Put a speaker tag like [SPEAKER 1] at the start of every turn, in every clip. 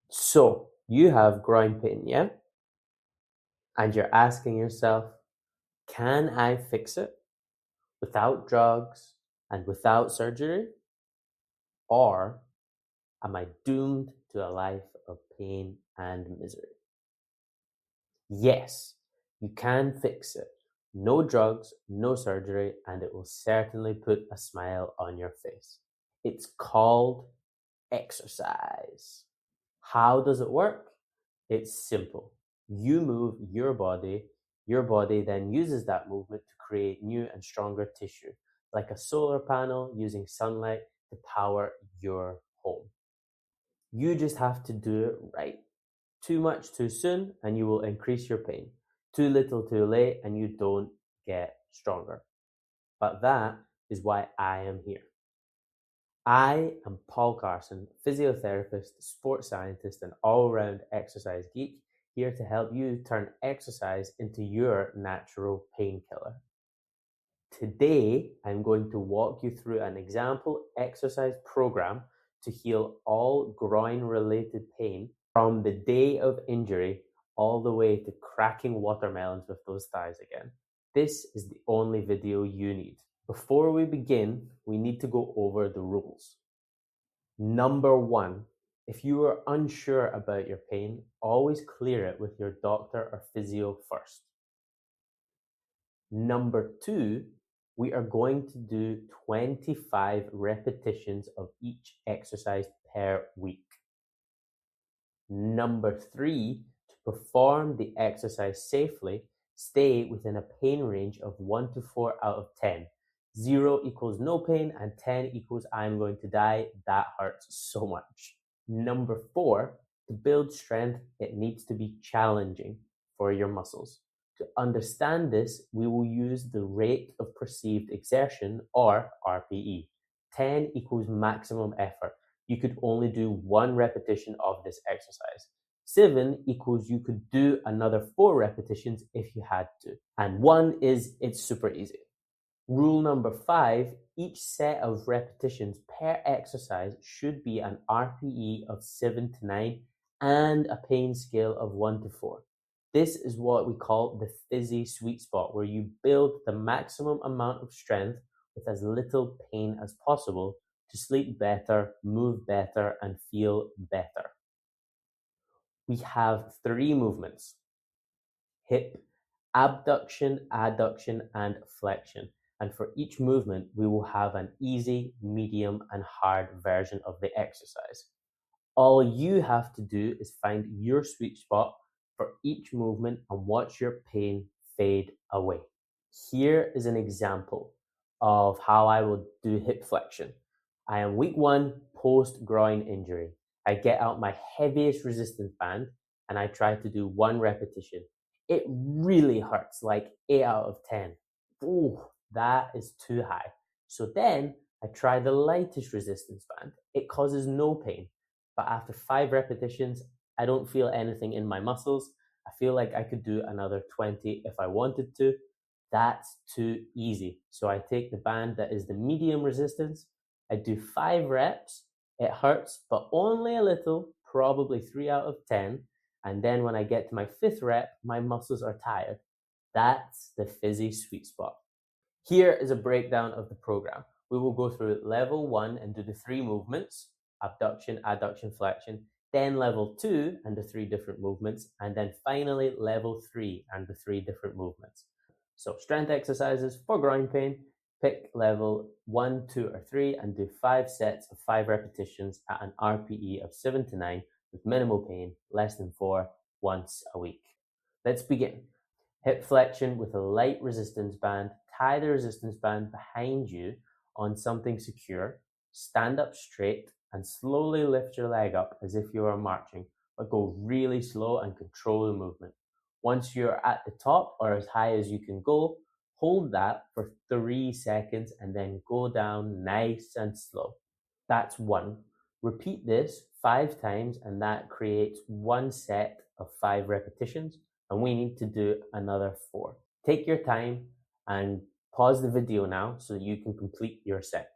[SPEAKER 1] So you have groin pain, yeah? And you're asking yourself, can I fix it without drugs and without surgery? Or am I doomed to a life of pain and misery? Yes, you can fix it. No drugs, no surgery, and it will certainly put a smile on your face. It's called exercise. How does it work? It's simple. You move your body then uses that movement to create new and stronger tissue, like a solar panel using sunlight to power your home. You just have to do it right. Too much too soon, and you will increase your pain. Too little too late, and you don't get stronger. But that is why I am here. I am Paul Carson, physiotherapist, sports scientist, and all round exercise geek, here to help you turn exercise into your natural painkiller. Today, I'm going to walk you through an example exercise program to heal all groin related pain from the day of injury all the way to cracking watermelons with those thighs again. This is the only video you need. Before we begin, we need to go over the rules. Number one, if you are unsure about your pain, always clear it with your doctor or physio first. Number two, we are going to do 25 repetitions of each exercise per week. Number three, to perform the exercise safely, stay within a pain range of 1 to 4 out of 10. 0 equals no pain and 10 equals I'm going to die. That hurts so much. Number four, to build strength, it needs to be challenging for your muscles. To understand this, we will use the rate of perceived exertion, or RPE. 10 equals maximum effort. You could only do 1 repetition of this exercise. 7 equals you could do another 4 repetitions if you had to. And 1 is it's super easy. Rule number 5, each set of repetitions per exercise should be an RPE of 7 to 9 and a pain scale of 1 to 4. This is what we call the Fizzi Sweet Spot, where you build the maximum amount of strength with as little pain as possible to sleep better, move better, and feel better. We have 3 movements: hip, abduction, adduction, and flexion. And for each movement, we will have an easy, medium, and hard version of the exercise. All you have to do is find your sweet spot for each movement and watch your pain fade away. Here is an example of how I will do hip flexion. I am week 1 post groin injury. I get out my heaviest resistance band and I try to do 1 repetition. It really hurts, like 8 out of 10. Ooh, that is too high. So then I try the lightest resistance band. It causes no pain, but after 5 repetitions, I don't feel anything in my muscles. I feel like I could do another 20 if I wanted to. That's too easy. So I take the band that is the medium resistance. I do 5 reps. It hurts, but only a little, probably 3 out of 10. And then when I get to my 5th rep, my muscles are tired. That's the Fizzi Sweet Spot. Here is a breakdown of the program. We will go through level 1 and do the 3 movements: abduction, adduction, flexion, then level 2 and the 3 different movements, and then finally level 3 and the 3 different movements. So strength exercises for groin pain, pick level 1, 2, or 3 and do 5 sets of 5 repetitions at an RPE of 7 to 9 with minimal pain, less than 4, once a week. Let's begin. Hip flexion with a light resistance band. Tie the resistance band behind you on something secure. Stand up straight and slowly lift your leg up as if you are marching, but go really slow and control the movement. Once you're at the top or as high as you can go, hold that for 3 seconds and then go down nice and slow. That's 1. Repeat this 5 times and that creates 1 set of 5 repetitions, and we need to do another 4. Take your time and pause the video now so that you can complete your set.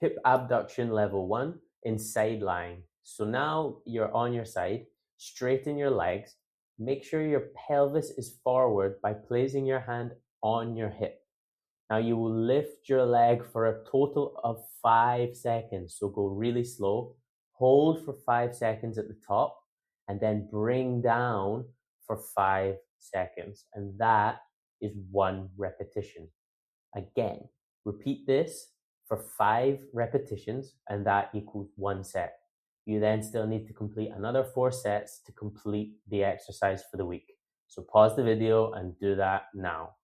[SPEAKER 1] Hip abduction level 1, inside lying. So now you're on your side, straighten your legs, make sure your pelvis is forward by placing your hand on your hip. Now you will lift your leg for a total of 5 seconds. So go really slow, hold for 5 seconds at the top, and then bring down for 5 seconds. And that is 1 repetition. Again, repeat this for 5 repetitions, and that equals 1 set. You then still need to complete another 4 sets to complete the exercise for the week. So pause the video and do that now.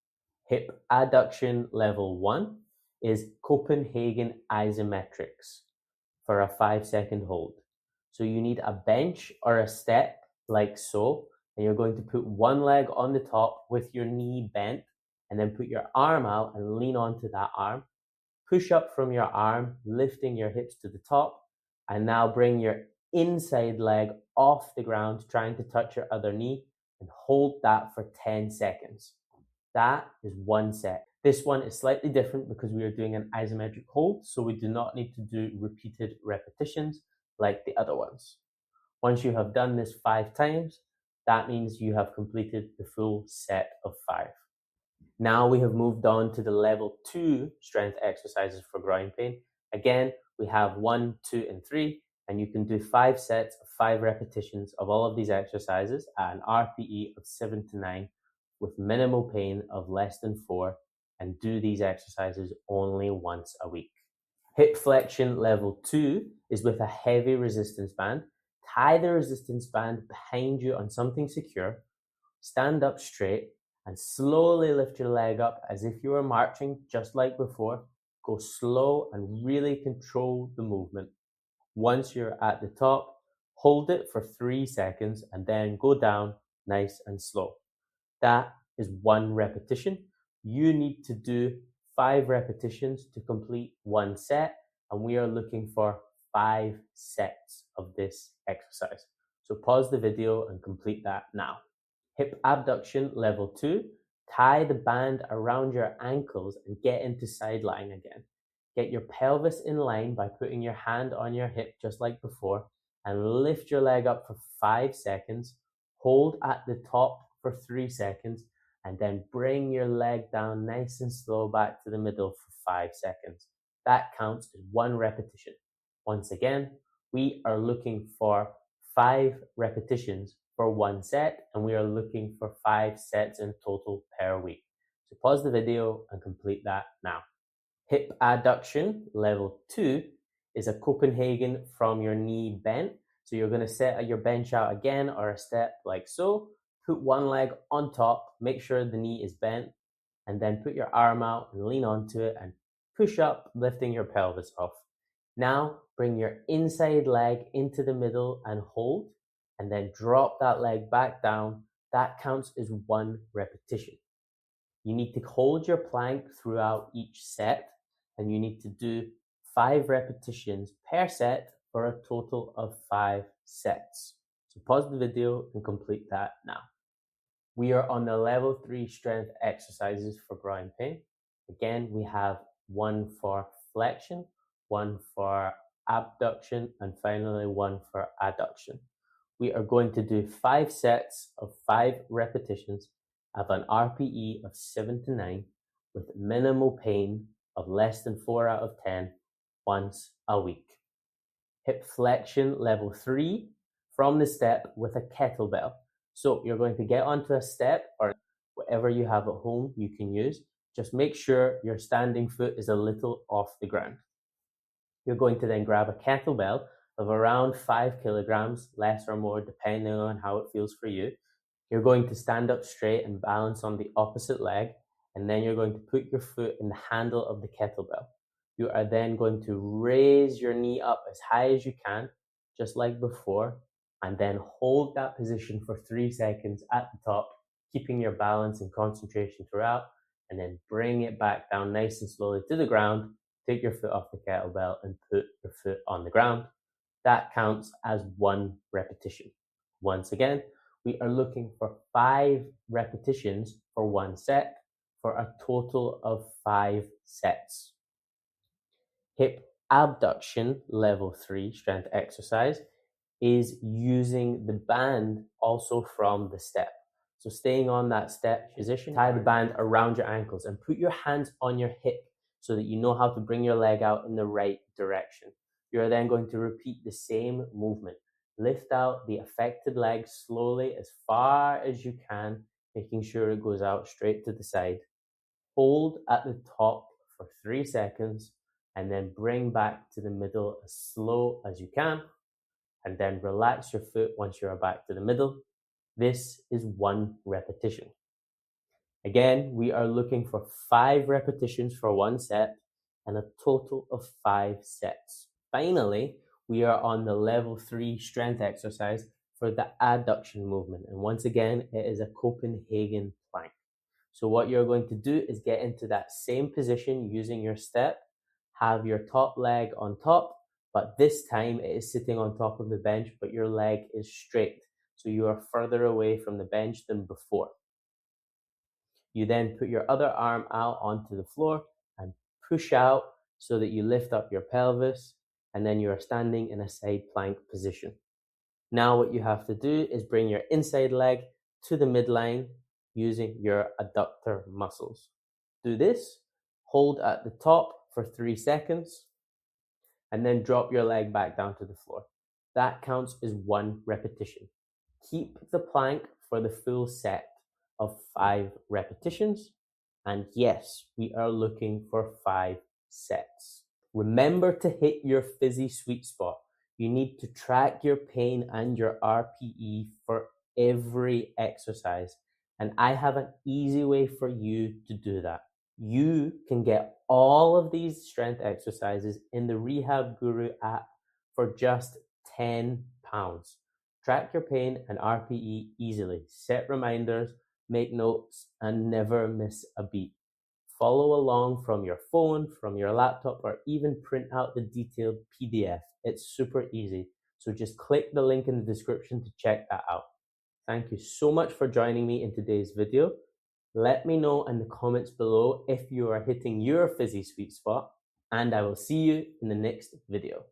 [SPEAKER 1] Hip adduction level 1 is Copenhagen isometrics for a 5-second hold. So you need a bench or a step like so, and you're going to put one leg on the top with your knee bent, and then put your arm out and lean onto that arm. Push up from your arm, lifting your hips to the top, and now bring your inside leg off the ground, trying to touch your other knee, and hold that for 10 seconds. That is 1 set. This one is slightly different because we are doing an isometric hold, so we do not need to do repeated repetitions like the other ones. Once you have done this 5 times, that means you have completed the full set of 5. Now we have moved on to the level 2 strength exercises for groin pain. Again, we have 1, 2, and 3, and you can do 5 sets of 5 repetitions of all of these exercises at an RPE of 7 to 9 with minimal pain of less than 4, and do these exercises only once a week. Hip flexion level 2 is with a heavy resistance band. Tie the resistance band behind you on something secure, stand up straight, and slowly lift your leg up as if you were marching, just like before. Go slow and really control the movement. Once you're at the top, hold it for 3 seconds and then go down nice and slow. That is 1 repetition. You need to do 5 repetitions to complete 1 set, and we are looking for 5 sets of this exercise. So pause the video and complete that now. Hip abduction level 2, tie the band around your ankles and get into side lying again. Get your pelvis in line by putting your hand on your hip just like before, and lift your leg up for 5 seconds. Hold at the top for 3 seconds, and then bring your leg down nice and slow back to the middle for 5 seconds. That counts as 1 repetition. Once again, we are looking for 5 repetitions for 1 set, and we are looking for 5 sets in total per week. So pause the video and complete that now. Hip adduction level 2 is a Copenhagen from your knee bent. So you're going to set your bench out again or a step like so. Put one leg on top, make sure the knee is bent, and then put your arm out and lean onto it and push up, lifting your pelvis off. Now bring your inside leg into the middle and hold, and then drop that leg back down. That counts as 1 repetition. You need to hold your plank throughout each set, and you need to do 5 repetitions per set for a total of 5 sets. So pause the video and complete that now. We are on the level 3 strength exercises for groin pain. Again, we have 1 for flexion, 1 for abduction, and finally 1 for adduction. We are going to do 5 sets of 5 repetitions of an RPE of 7 to 9 with minimal pain of less than 4 out of 10 once a week. Hip flexion level 3 from the step with a kettlebell. So you're going to get onto a step or whatever you have at home you can use. Just make sure your standing foot is a little off the ground. You're going to then grab a kettlebell of around 5 kilograms, less or more, depending on how it feels for you. You're going to stand up straight and balance on the opposite leg, and then you're going to put your foot in the handle of the kettlebell. You are then going to raise your knee up as high as you can, just like before, and then hold that position for 3 seconds at the top, keeping your balance and concentration throughout, and then bring it back down nice and slowly to the ground. Take your foot off the kettlebell and put your foot on the ground. That counts as 1 repetition. Once again, we are looking for 5 repetitions for 1 set for a total of 5 sets. Hip abduction level 3 strength exercise is using the band also from the step. So staying on that step position, tie the band around your ankles and put your hands on your hip so that you know how to bring your leg out in the right direction. You're then going to repeat the same movement. Lift out the affected leg slowly as far as you can, making sure it goes out straight to the side. Hold at the top for 3 seconds and then bring back to the middle as slow as you can, and then relax your foot once you're back to the middle. This is 1 repetition. Again, we are looking for 5 repetitions for 1 set and a total of 5 sets. Finally, we are on the level 3 strength exercise for the adduction movement. And once again, it is a Copenhagen plank. So what you're going to do is get into that same position using your step, have your top leg on top, but this time it is sitting on top of the bench, but your leg is straight. So you are further away from the bench than before. You then put your other arm out onto the floor and push out so that you lift up your pelvis, and then you are standing in a side plank position. Now what you have to do is bring your inside leg to the midline using your adductor muscles. Do this, hold at the top for 3 seconds, and then drop your leg back down to the floor. That counts as 1 repetition. Keep the plank for the full set of 5 repetitions. And yes, we are looking for 5 sets. Remember to hit your Fizzi sweet spot. You need to track your pain and your RPE for every exercise. And I have an easy way for you to do that. You can get all of these strength exercises in the Rehab Guru app for just £10. Track your pain and RPE easily. Set reminders, make notes, and never miss a beat. Follow along from your phone, from your laptop, or even print out the detailed PDF. It's super easy. So just click the link in the description to check that out. Thank you so much for joining me in today's video. Let me know in the comments below if you are hitting your Fizzi sweet spot, and I will see you in the next video.